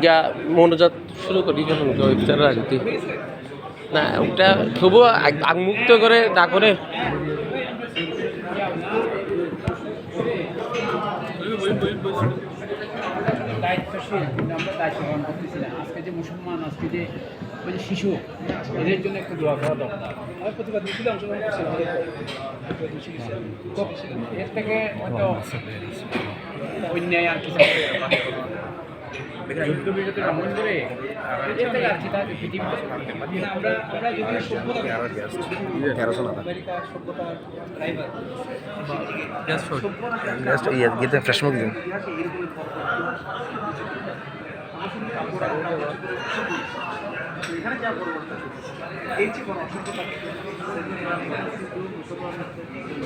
যা মনোজাত শুরু করি যখন ইফতারের আগে না ওটা তবুও আগমুক্ত করে না করে দায়িত্বশীল কিন্তু আমরা দায়িত্ব পালন করতেছি না। আজকে যে মুসলমান, আজকে যে ওই যে শিশু, এদের জন্য একটু দোয়া করা দরকার। আমি প্রতিবাদ মিছিলে অংশগ্রহণ করছিলাম, এর থেকে হয়তো অন্যায় আর কিছু যুদ্ধ বিরতির আমল করে এর থেকে আর কি তাকে পৃথিবীতে আমরা যদি সভ্যতা আমেরিকা সভ্যতার ড্রাইভার ফ্রেশ মুখ দিন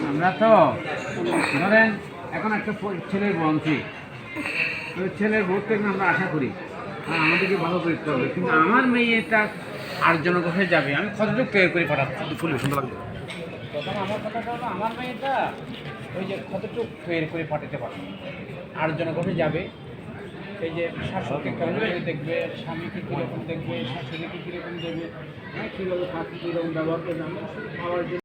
আমরা তো ধরেন এখন একটা ছেলের বঞ্চি, ওই ছেলের ভোট থেকে আমরা আশা করি আমাদেরকে ভালো করতে হবে, কিন্তু আমার মেয়েটা আটজনের কাছে যাবে, আমি কতটুকু তৈরি করে পাঠাচ্ছি ফুল সুন্দর লাগবে। তখন আমার কথাটা হলো আমার মেয়েটা ওই যে কতটুকু তৈরি করে পাঠাতে পারবে, আটজনের কাছে যাবে, এই যে শাশুড়িকে কেমন করে দেখবে, স্বামীকে কীরকম দেখবে, শাশুড়িকে কীরকম দেবে, কীভাবে থাকবে, কীরকম ব্যবহার করবে, আমরা খাওয়ার জন্য